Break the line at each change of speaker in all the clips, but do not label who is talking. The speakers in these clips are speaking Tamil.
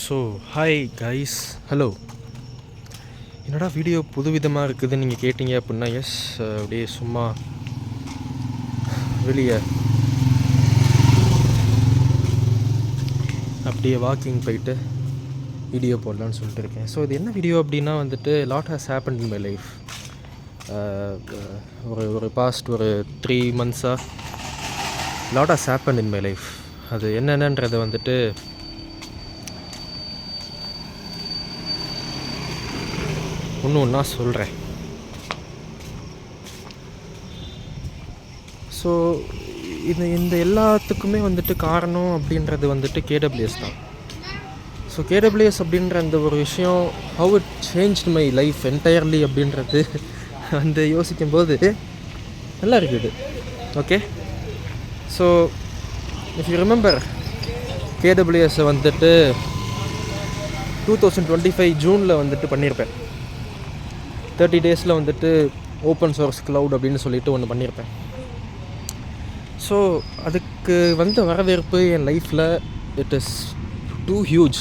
So hi guys, hello. என்னடா வீடியோ புது விதமாக இருக்குதுன்னு நீங்கள் கேட்டிங்க அப்படின்னா, எஸ், அப்படியே சும்மா வெளியே அப்படியே வாக்கிங் போயிட்டு வீடியோ போடலான்னு சொல்லிட்டு இருக்கேன். ஸோ இது என்ன வீடியோ அப்படின்னா வந்துட்டு, lot has happen in my life. ஒரு பாஸ்ட் ஒரு 3 months-ஆக lot has happen in my life. அது என்னென்னன்றதை வந்துட்டு ஒன்று சொல்கிறேன். ஸோ இந்த எல்லாத்துக்குமே வந்துட்டு காரணம் அப்படின்றது வந்துட்டு கேடபிள்யூஎஸ் தான். ஸோ கேடபிள்யூஎஸ் அப்படின்ற அந்த ஒரு விஷயம், how it change my life entirely அப்படின்றது வந்து யோசிக்கும்போது நல்லா இருக்குது. Okay, so if you remember, கேடபிள்யூஎஸை வந்துட்டு 2025 ஜூனில் வந்துட்டு பண்ணியிருப்பேன். 30 days வந்துட்டு ஓப்பன் சோர்ஸ் க்ளவுட் அப்படின்னு சொல்லிட்டு ஒன்று பண்ணியிருப்பேன். ஸோ அதுக்கு வந்த வரவேற்பு என் லைஃப்பில் இட் இஸ் டூ ஹியூஜ்.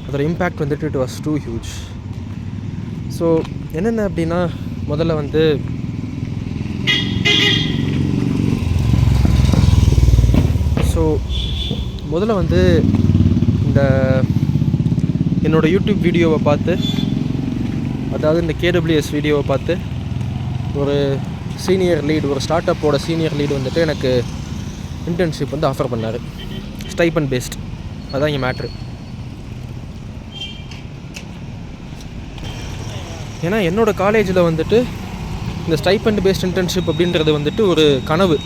அதோட இம்பேக்ட் வந்துட்டு it was too huge. So என்னென்ன அப்படின்னா, முதல்ல வந்து இந்த என்னோடய யூடியூப் வீடியோவை பார்த்து, அதாவது இந்த கேடபிள்யூஎஸ் வீடியோவை பார்த்து ஒரு சீனியர் லீடு, ஒரு ஸ்டார்ட் அப்போட சீனியர் லீடு வந்துட்டு எனக்கு இன்டர்ன்ஷிப் வந்து ஆஃபர் பண்ணார். Stipend based. அதுதான் இங்கே மேட்ரு. ஏன்னா என்னோடய காலேஜில் வந்துட்டு இந்த ஸ்டைபண்ட் பேஸ்ட் இன்டர்ன்ஷிப் அப்படின்றது வந்துட்டு ஒரு கனவு.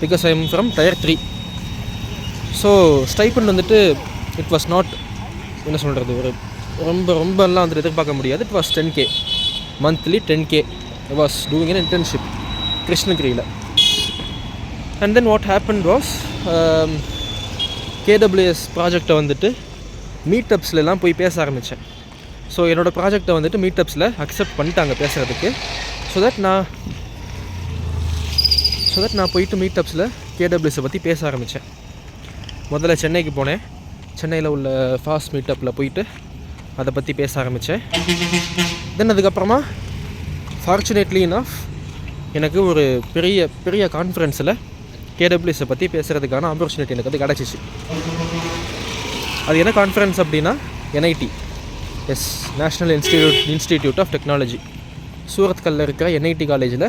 Because I am from Tier 3. So stipend வந்துட்டு இட் வாஸ் நாட், என்ன சொல்கிறது, ஒரு ரொம்பலாம் வந்துட்டு எதிர்பார்க்க முடியாது. It was 10K monthly. 10K I was doing an internship கிருஷ்ணகிரியில். And then what happen was, KWS ப்ராஜெக்டை வந்துட்டு மீட்டப்ஸ்லாம் போய் பேச ஆரம்பித்தேன். ஸோ என்னோடய ப்ராஜெக்டை வந்துட்டு மீட்டப்ஸில் அக்செப்ட் பண்ணிட்டாங்க பேசுகிறதுக்கு. ஸோ தட் நான் போயிட்டு மீட்டப்ஸில் கேடபிள்யூஎஸை பற்றி பேச ஆரம்பித்தேன். முதல்ல சென்னைக்கு போனேன். சென்னையில் உள்ள ஃபாஸ்ட் மீட்டப்பில் போயிட்டு அதை பற்றி பேச ஆரம்பித்தேன். தென் அதுக்கப்புறமா ஃபார்ச்சுனேட்லி இனஃப் எனக்கு ஒரு பெரிய கான்ஃபரன்ஸில் கேடபிள்யூஎஸை பற்றி பேசுகிறதுக்கான ஆப்பர்ச்சுனிட்டி எனக்கு வந்து கிடச்சிச்சு. அது என்ன கான்ஃபரன்ஸ் அப்படின்னா, NIT, yes, national institute of technology, சூரத்கல்லில் இருக்கிற NIT காலேஜில்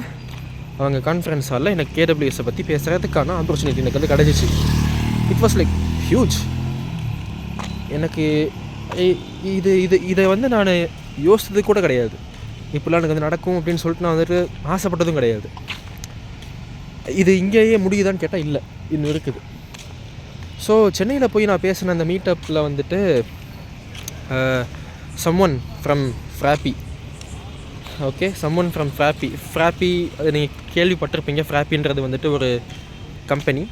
அவங்க கான்ஃபரன்ஸ் ஹாலில் எனக்கு கேடபிள்யூஎஸை பற்றி பேசுகிறதுக்கான ஆப்பர்ச்சுனிட்டி எனக்கு வந்து கிடச்சிச்சு. It was like huge. எனக்கு இதை வந்து நான் யோசித்தது கூட கிடையாது. இப்போலாம் எனக்கு வந்து நடக்கும் அப்படின்னு சொல்லிட்டு நான் வந்துட்டு ஆசைப்பட்டதும் கிடையாது. இது இங்கேயே முடியுதான்னு கேட்டால் இல்லை, இன்னும் இருக்குது. ஸோ சென்னையில் போய் நான் பேசின அந்த மீட்டப்பில் வந்துட்டு someone from Frappy, okay, someone from Frappy அது நீங்கள் கேள்விப்பட்டிருப்பீங்க. ஃப்ராப்பின்றது வந்துட்டு ஒரு கம்பெனி.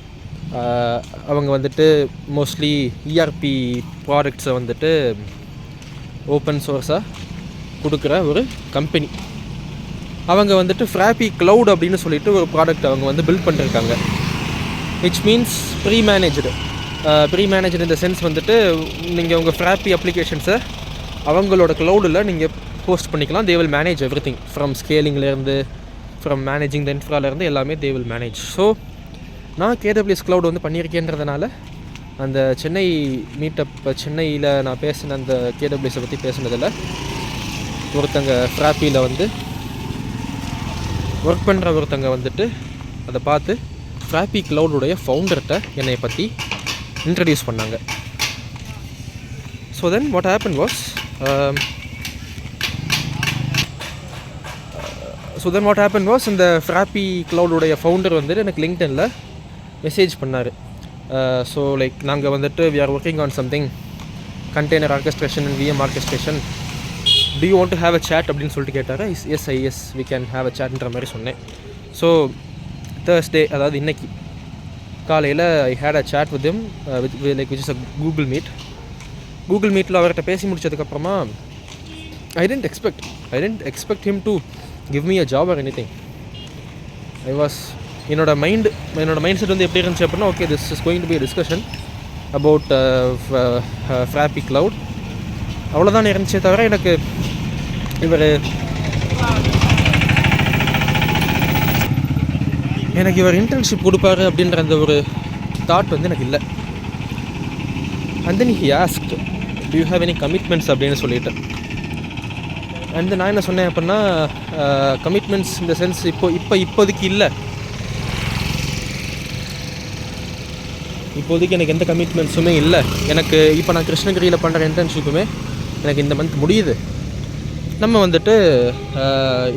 அவங்க வந்துட்டு மோஸ்ட்லி ERP ப்ராடக்ட்ஸை வந்துட்டு ஓப்பன் சோர்ஸாக கொடுக்குற ஒரு கம்பெனி. அவங்க வந்துட்டு ஃப்ராப்பி க்ளவுட் அப்படின்னு சொல்லிட்டு ஒரு ப்ராடக்ட் அவங்க வந்து பில்ட் பண்ணிருக்காங்க. விச் மீன்ஸ் ப்ரீ மேனேஜ்டு இந்த சென்ஸ் வந்துட்டு நீங்கள் உங்கள் ஃப்ராப்பி அப்ளிகேஷன்ஸை அவங்களோட க்ளவுடில் நீங்கள் போஸ்ட் பண்ணிக்கலாம். They will manage every thing, from ஸ்கேலிங்லேருந்து, ஃப்ரம் மேனேஜிங் த இன்ஃப்ராலேருந்து எல்லாமே தே வில் மேனேஜ். ஸோ நான் கேடபிள்யூஎஸ் க்ளவுட் வந்து பண்ணியிருக்கேன்றதுனால அந்த சென்னை மீட்டப், சென்னையில் நான் பேசின அந்த கேடபிள்யூஎஸை பற்றி பேசினதில் ஒருத்தங்க ஃப்ராப்பியில் வந்து ஒர்க் பண்ணுற ஒருத்தங்க வந்துட்டு அதை பார்த்து ஃப்ராப்பி க்ளவுடுடைய ஃபவுண்டர்கிட்ட என்னை பற்றி இன்ட்ரடியூஸ் பண்ணாங்க. So then what happen was, இந்த ஃப்ராப்பி க்ளவுடுடைய ஃபவுண்டர் வந்துட்டு எனக்கு லிங்க்டின்ல மெசேஜ் பண்ணார். ஸோ லைக் நாங்கள் வந்துட்டு we are working on something container orchestration and VM orchestration, do you want to have a chat அப்படின்னு சொல்லிட்டு கேட்டார். Yes we can have a chatன்ற மாதிரி சொன்னேன். ஸோ Thursday, அதாவது இன்னைக்கு காலையில் I had a chat with him, which is a Google மீட்டில் அவர்கிட்ட பேசி முடிச்சதுக்கப்புறமா I didn't expect him to give me a job or anything. என்னோட மைண்ட் செட் வந்து எப்படி இருந்துச்சு அப்படின்னா, okay, this is going to be discussion. About Frappe Cloud. அவ்வளோதான் இருந்துச்சே தவிர எனக்கு இவர் இன்டர்ன்ஷிப் கொடுப்பாரு அப்படின்ற அந்த ஒரு தாட் வந்து எனக்கு இல்லை. And then he asked, to you have any commitments அப்படின்னு சொல்லிட்டு. அண்ட் நான் என்ன சொன்னேன் அப்படின்னா, கமிட்மெண்ட்ஸ் இந்த சென்ஸ் இப்போதைக்கு இல்லை, இப்போதைக்கு எனக்கு எந்த கமிட்மெண்ட்ஸுமே இல்லை. எனக்கு இப்போ நான் கிருஷ்ணகிரியில் பண்ணுற இன்டர்ன்ஷிப்புமே எனக்கு இந்த மந்த் முடியுது. நம்ம வந்துட்டு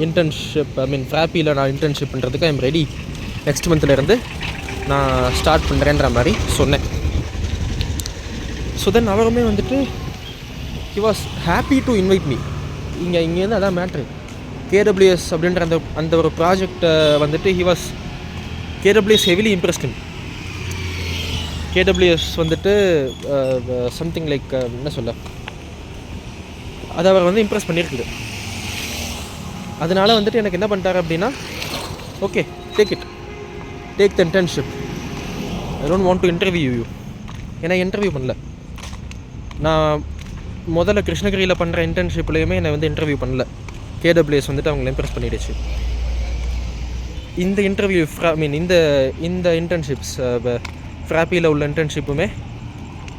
இன்டர்ன்ஷிப் ஃப்ராப்பியில் நான் இன்டர்ன்ஷிப் பண்ணுறதுக்கு ஐம் ரெடி, நெக்ஸ்ட் மந்த்லேருந்து நான் ஸ்டார்ட் பண்ணுறேன்ற மாதிரி சொன்னேன். ஸோ தென் அவருமே வந்துட்டு he was happy to invite me. இங்கேருந்து அதான் மேட்ரு. KWS அப்படின்ற அந்த ஒரு ப்ராஜெக்டை வந்துட்டு KWS ஹெவிலி இம்ப்ரெஸ்ட். KWS வந்துட்டு சம்திங் லைக் என்ன சொல்ல, அது அவர் வந்து இம்ப்ரெஸ் பண்ணியிருக்குது. அதனால வந்துட்டு எனக்கு என்ன பண்ணிட்டார் அப்படின்னா, okay take the internship, I don't want to interview you. ஏன்னா இன்டர்வியூ பண்ணல. நான் முதல்ல கிருஷ்ணகிரியில் பண்ணுற இன்டர்ன்ஷிப்லேயுமே என்னை வந்து இன்டர்வியூ பண்ணல. KWS வந்துட்டு அவங்களை இம்ப்ரெஸ் பண்ணிடுச்சு. இந்த இன்டர்வியூ இந்த இன்டர்ன்ஷிப்ஸ் ஃப்ராப்பியில் உள்ள இன்டர்ன்ஷிப்புமே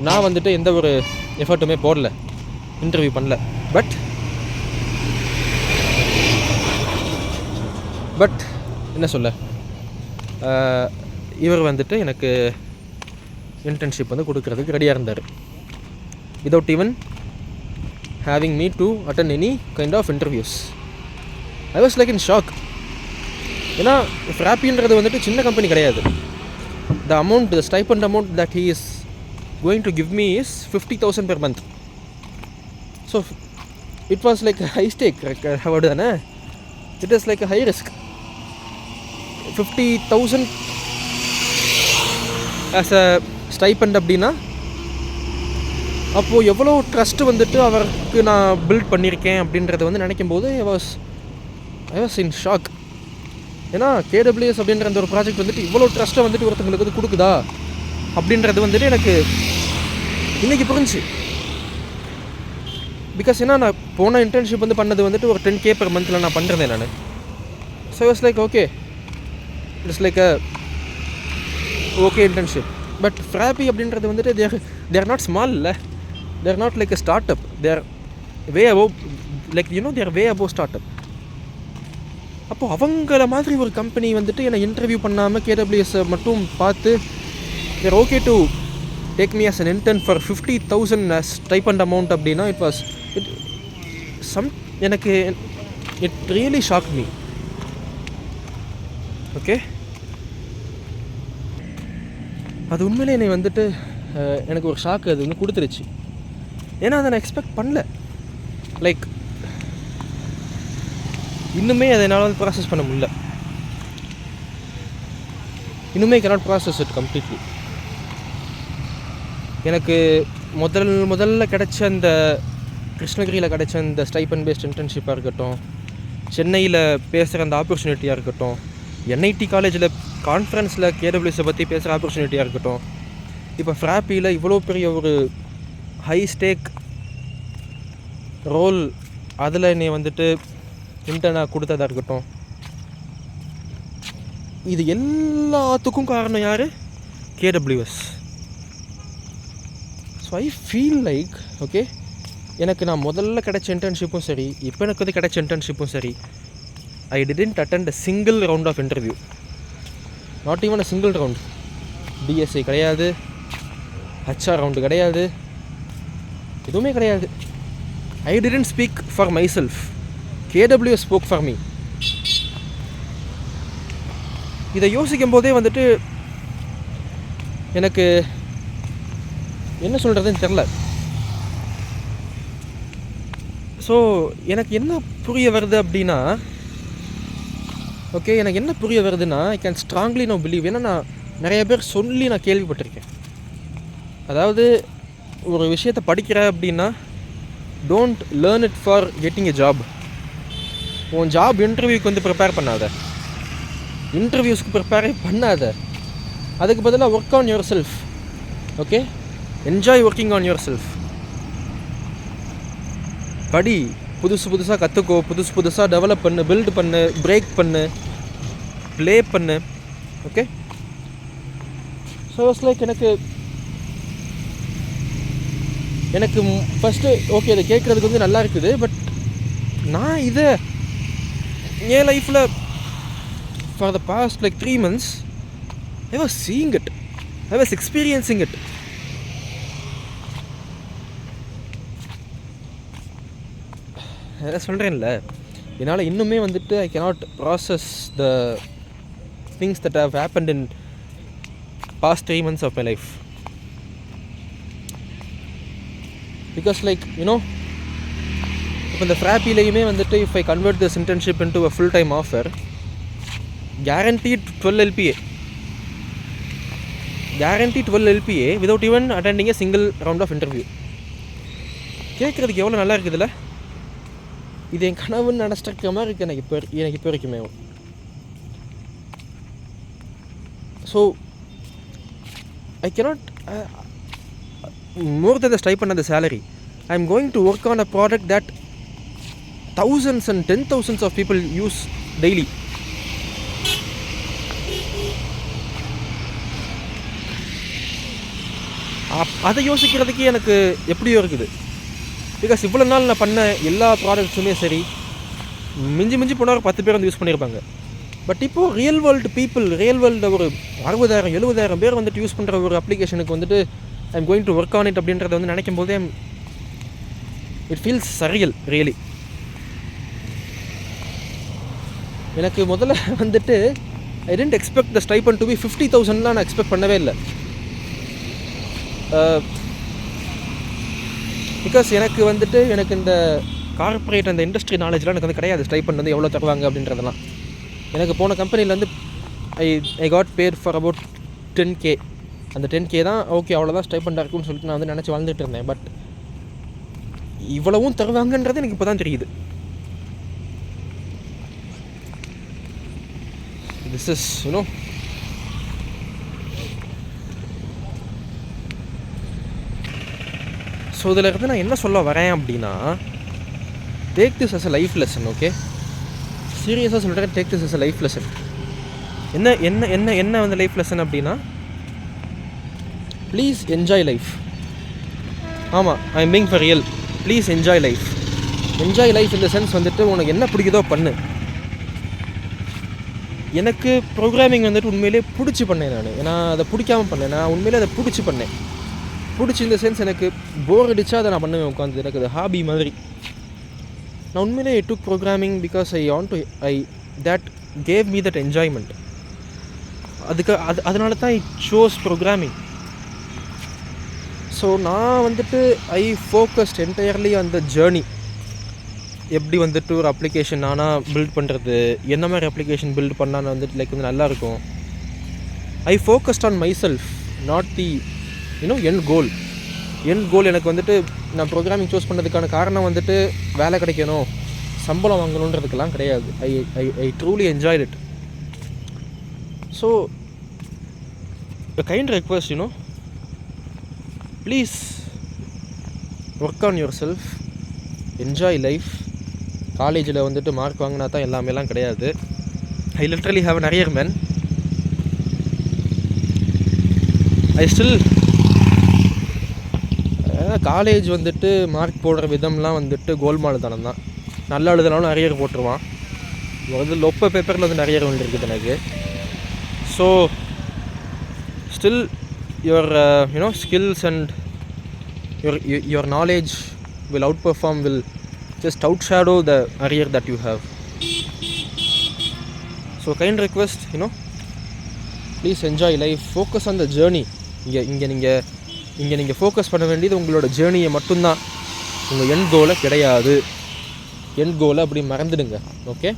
நான் வந்துட்டு எந்த ஒரு எஃபர்ட்டுமே போடல, இன்டர்வியூ பண்ணல. பட் என்ன சொல்ல, இவர் வந்துட்டு எனக்கு இன்டர்ன்ஷிப் வந்து கொடுக்கறதுக்கு ரெடியாக இருந்தார், without even having me to attend any kind of interviews. I was like in shock. ஏன்னா ஃப்ராப்பின்றது வந்துட்டு சின்ன கம்பெனி கிடையாது. the stipend amount that he is going to give me is 50,000 per month. So it was like a high stake, avadana. It is like a high risk. 50,000 as a stipend அப்படின்னா அப்போது எவ்வளோ ட்ரஸ்ட்டு வந்துட்டு அவருக்கு நான் பில்ட் பண்ணியிருக்கேன் அப்படின்றத வந்து நினைக்கும் போது ஐ வாஸ் இன் ஷாக். ஏன்னா KWS அப்படின்ற அந்த ஒரு ப்ராஜெக்ட் வந்துட்டு இவ்வளோ ட்ரஸ்ட்டை வந்துட்டு ஒருத்தங்களுக்கு வந்து கொடுக்குதா அப்படின்றது வந்துட்டு எனக்கு இன்றைக்கி புரிஞ்சு. பிகாஸ் ஏன்னா நான் போன இன்டர்ன்ஷிப் வந்து பண்ணது வந்துட்டு ஒரு 10K per monthல நான் பண்ணுறேன் நான். So I was like okay, it's like okay internship. But Frappe அப்படின்றது வந்துட்டு தேர் நாட் ஸ்மால் இல்லை, they're not like a startup, they're way above, like they're way above startup. அப்போது அவங்கள மாதிரி ஒரு கம்பெனி வந்துட்டு என்னை இன்டர்வியூ பண்ணாமல் KWS மட்டும் பார்த்து they're okay to take me as an intern for 50,000 stipend amount அப்படின்னா எனக்கு it really shock me. Okay, அது உண்மையிலே என்னை வந்துட்டு எனக்கு ஒரு ஷாக்கு அது வந்து கொடுத்துருச்சு. ஏன்னா அதை நான் எக்ஸ்பெக்ட் பண்ணல. லைக் இன்னுமே அதை என்னால் வந்து ப்ராசஸ் பண்ண முடியல. இன்னுமே cannot process it completely. எனக்கு முதல்ல கிடைச்ச அந்த கிருஷ்ணகிரியில் கிடைச்ச அந்த ஸ்டைபன் பேஸ்ட் இன்டர்ன்ஷிப்பாக இருக்கட்டும், சென்னையில் பேசுகிற அந்த ஆப்பர்ச்சுனிட்டியாக இருக்கட்டும், NIT காலேஜில் கான்ஃபரன்ஸில் KWS பற்றி பேசுகிற ஆப்பர்ச்சுனிட்டியாக இருக்கட்டும், இப்போ ஃப்ராப்பியில் இவ்வளோ பெரிய ஒரு ஹை ஸ்டேக் ரோல் அதில் என்னை வந்துட்டு இன்டர்னாக கொடுத்ததாக இருக்கட்டும், இது எல்லாத்துக்கும் காரணம் யார்? KWS. So I feel like okay, எனக்கு நான் முதல்ல கிடைச்ச இன்டர்ன்ஷிப்பும் சரி, இப்போ எனக்கு வந்து கிடைச்ச இன்டர்ன்ஷிப்பும் சரி, I didn't attend a single round of interview, not even a single round. DSI கிடையாது, HR ரவுண்டு கிடையாது, எதுவுமே கிடையாது. I didn't speak for myself, KWS spoke for me. இதை யோசிக்கும் போதே வந்துட்டு எனக்கு என்ன சொல்கிறதுன்னு தெரில. ஸோ எனக்கு என்ன புரிய வருது அப்படின்னா, ஓகே எனக்கு என்ன புரிய வருதுன்னா, I can strongly no believe. ஏன்னா நான் நிறைய பேர் சொல்லி நான் கேள்விப்பட்டிருக்கேன். அதாவது ஒரு விஷயத்தை படிக்கிற அப்படின்னா don't learn it for getting a job. உன் ஜாப் இன்டர்வியூக்கு வந்து ப்ரிப்பேர் பண்ணாத, இன்டர்வியூஸ்க்கு ப்ரிப்பேரே பண்ணாத, அதுக்கு பதிலாக work on your self. Okay, enjoy working on your self. படி, புதுசாக கற்றுக்கோ, புதுசாக டெவலப் பண்ணு, பில்டு பண்ணு, பிரேக் பண்ணு, ப்ளே பண்ணு. ஓகே, ஸோ இட்ஸ் லைக் எனக்கு ஃபஸ்ட்டு ஓகே இதை கேட்குறதுக்கு வந்து நல்லா இருக்குது. பட் நான் இதை என் லைஃப்பில் for the past like 3 months I was seeing it, I was experiencing it. அதான் சொல்கிறேன்ல, என்னால் இன்னுமே வந்துட்டு I cannot process the things that have happened in past 3 months of my life. Because like இப்போ இந்த ஃப்ராப்பிலையுமே வந்துட்டு if I convert this internship into a full time offer, guaranteed 12 LPA, guaranteed 12 LPA without even attending a single round of interview. கேட்குறதுக்கு எவ்வளோ நல்லா இருக்குதுல்ல. இது என் கனவுன்னு நினச்சிருக்க மாதிரி இருக்குது எனக்கு இப்போ வரைக்குமே. So I cannot more than the stipend and the salary. I am going to work on a product that thousands and 10,000s of people use daily. அதை யோசிக்கிறதுக்கு எனக்கு எப்படியோ இருக்குது. பிகாஸ் இவ்வளோ நாள் நான் பண்ண எல்லா ப்ராடக்ட்ஸுமே சரி, மிஞ்சி போனால் 10 பேர் வந்து யூஸ் பண்ணியிருப்பாங்க. பட் இப்போது real world people, real world ஒரு 60,000-70,000 பேர் வந்துட்டு யூஸ் பண்ணுற ஒரு அப்ளிகேஷனுக்கு வந்துட்டு I am going to work on it அப்படின்றத வந்து நினைக்கும் போதே இட் ஃபீல்ஸ் சரியல் ரியலி. எனக்கு முதல்ல வந்துட்டு I didn't expect the stipend to be 50,000லாம் நான் எக்ஸ்பெக்ட் பண்ணவே இல்லை. பிகாஸ் எனக்கு இந்த கார்பரேட் அந்த இண்டஸ்ட்ரி நாலேஜ்லாம் எனக்கு வந்து கிடையாது. ஸ்டைபண்ட் வந்து எவ்வளோ தருவாங்க அப்படின்றதெல்லாம். எனக்கு போன கம்பெனியில் வந்து I got paid for about 10K. அந்த 10K தான் ஓகே, அவ்வளோதான் ஸ்டைபண்டாக இருக்குன்னு சொல்லிட்டு நான் வந்து நினச்சி வாழ்ந்துட்டு இருந்தேன். பட் இவ்வளவும் தருவாங்கன்றது எனக்கு இப்போ தான் தெரியுது. திஸ் இஸ் ஸோ இதில் இருந்து நான் என்ன சொல்ல வரேன் அப்படின்னா, take this as a life lesson. Okay, சீரியஸாக சொல்கிறேன், take this as a life lesson. என்ன வந்து லைஃப் லெசன் அப்படின்னா, ப்ளீஸ் என்ஜாய் லைஃப். ஆமாம், I am being for real. Please enjoy life. Enjoy life இந்த சென்ஸ் வந்துட்டு உனக்கு என்ன பிடிக்குதோ பண்ணு. எனக்கு ப்ரோக்ராமிங் வந்துட்டு உண்மையிலே பிடிச்சி பண்ணேன். நான் அதை பிடிக்காமல் பண்ணேன், நான் உண்மையிலே அதை பிடிச்சி பண்ணேன். பிடிச்சி இந்த சென்ஸ் எனக்கு போர் அடித்தா அதை நான் பண்ணுவேன் உட்காந்து. எனக்கு அது ஹாபி மாதிரி. நான் உண்மையிலே I took programming because that gave me that enjoyment. அதனால தான் ஐ சோஸ் ப்ரோக்ராமிங். ஸோ நான் வந்துட்டு I focused entirely on the journey. எப்படி வந்துட்டு ஒரு அப்ளிகேஷன் நானாக பில்ட் பண்ணுறது, என்ன மாதிரி அப்ளிகேஷன் பில்ட் பண்ணால் வந்துட்டு லைக் வந்து நல்லாயிருக்கும். I focused on myself, not the end goal. End goal எனக்கு வந்துட்டு நான் ப்ரோக்ராமிங் சூஸ் பண்ணதுக்கான காரணம் வந்துட்டு வேலை கிடைக்கணும், சம்பளம் வாங்கணுன்றதுக்கெல்லாம் கிடையாது. ஐ truly enjoyed it. So a kind request, please work on yourself, enjoy life. காலேஜில் வந்துட்டு மார்க் வாங்கினா தான் எல்லாமேலாம் கிடையாது. I literally have an arrearman. College வந்துட்டு மார்க் போடுற விதம்லாம் வந்துட்டு கோல்மால் தானம் தான். நல்லா எழுதுனாலும் அரியர் போட்டுருவான். வந்து லொப்ப பேப்பரில் வந்து அரியர் ஒன்று இருக்குது எனக்கு. So still your skills and your knowledge will just outshadow the arrear that you have. So kind request, please enjoy life, focus on the journey. இங்கே நீங்கள் ஃபோக்கஸ் பண்ண வேண்டியது உங்களோட ஜேர்னியை மட்டும்தான், உங்கள் எண்ட் கோலை கிடையாது. எண்ட் கோலை அப்படி மறந்துடுங்க. ஓகே,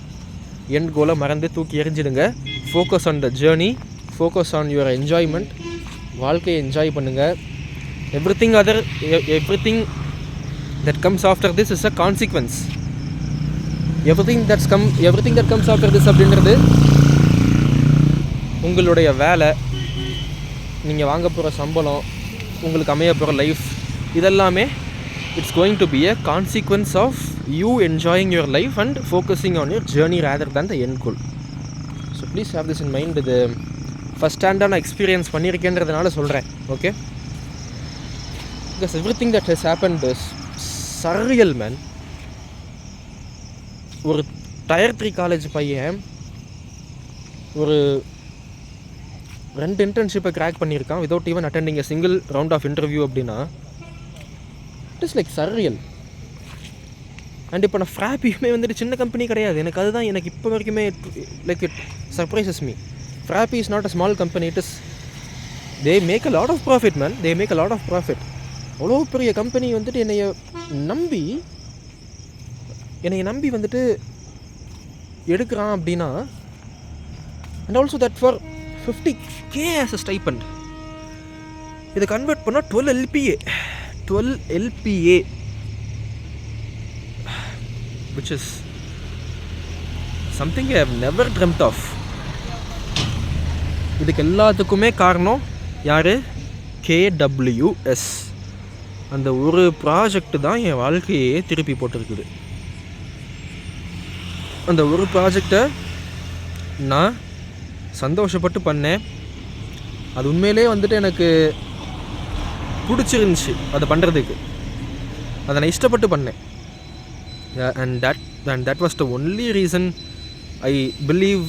எண்ட் கோலை மறந்து தூக்கி எறிஞ்சிடுங்க. Focus on the journey, focus on your enjoyment. வாழ்க்கையை என்ஜாய் பண்ணுங்கள். Everything that comes after this is a consequence. everything that comes after this அப்படின்றது உங்களுடைய வேலை, நீங்கள் வாங்க போகிற சம்பளம், உங்களுக்கு அமைய போகிற லைஃப் இதெல்லாமே it's going to be a consequence of you enjoying your life and focusing on your journey rather than the end goal. So please have this in mind. இது ஃபஸ்ட் ஹேண்டாக நான் எக்ஸ்பீரியன்ஸ் பண்ணியிருக்கேன்றதுனால சொல்கிறேன். Okay, because everything that has happened is surreal man. ஒரு Tier 3 காலேஜ் பையன் ஒரு 2 இன்டர்ன்ஷிப்பை கிராக் பண்ணியிருக்கான் without even attending a single round of interview அப்படின்னா it is like surreal. And இப்போ நான் ஃப்ராப்பியுமே வந்துட்டு சின்ன கம்பெனி கிடையாது. எனக்கு அதுதான் எனக்கு இப்போ வரைக்குமே like it surprises me. Frappe is not a small company. It is they make a lot of profit man. They make a lot of profit. அவ்வளோ பெரிய கம்பெனி வந்துட்டு என்னைய நம்பி வந்துட்டு எடுக்கிறான் அப்படின்னா, and also that for 50K as a stipend. இதை கன்வெர்ட் பண்ணால் 12 LPA which is something I have never dreamt of. இதுக்கு எல்லாத்துக்குமே காரணம் யார்? KWS. அந்த ஒரு ப்ராஜெக்ட் தான் என் வாழ்க்கையே திருப்பி போட்டிருக்குது. அந்த ஒரு ப்ராஜெக்டை நான் சந்தோஷப்பட்டு பண்ணேன். அது உண்மையிலே வந்துட்டு எனக்கு பிடிச்சிருந்துச்சி அதை பண்ணுறதுக்கு. அதை நான் இஷ்டப்பட்டு பண்ணேன். And that was the only reason I believe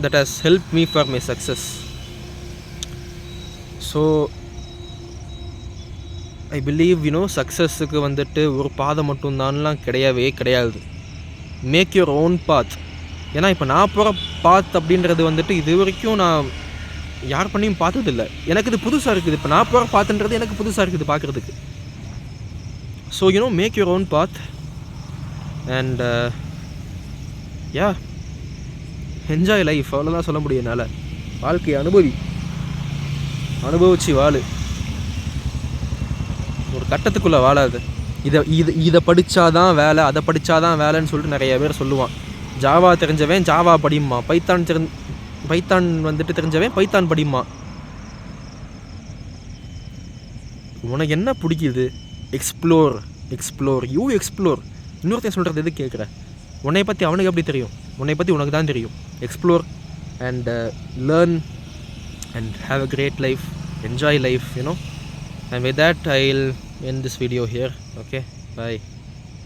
that has help me for my success. So I believe சக்ஸஸுக்கு வந்துட்டு ஒரு பாதை மட்டும்தான்லாம் கிடையாது. Make your own path. ஏன்னா இப்போ நான் போகிற பாத் அப்படின்றது வந்துட்டு இது வரைக்கும் நான் யார் பண்ணியும் பார்த்ததில்லை. எனக்கு இது புதுசாக இருக்குது. இப்போ நான் போகிற பாத்துன்றது எனக்கு புதுசாக இருக்குது பார்க்குறதுக்கு. So make your own path and yeah enjoy life. அவ்வளோதான் சொல்ல முடியும் என்னால். வாழ்க்கையை அனுபவிச்சு வாழு. ஒரு கட்டத்துக்குள்ளே வாழாது. இதை படித்தாதான் வேலை, அதை படித்தாதான் வேலைன்னு சொல்லிட்டு நிறைய பேர் சொல்லுவான். ஜாவா தெரிஞ்சவன் ஜாவா படியுமா, பைத்தான் வந்துட்டு தெரிஞ்சவன் பைத்தான் படியுமா. உனக்கு என்ன பிடிக்குது? எக்ஸ்ப்ளோர். இன்னொருத்தன் சொல்கிறது எது கேட்குற? உன்னை பற்றி அவனுக்கு எப்படி தெரியும்? உன்னை பற்றி உனக்கு தான் தெரியும். Explore and learn and have a great life. Enjoy life. And with that I'll end this video here. Okay, bye.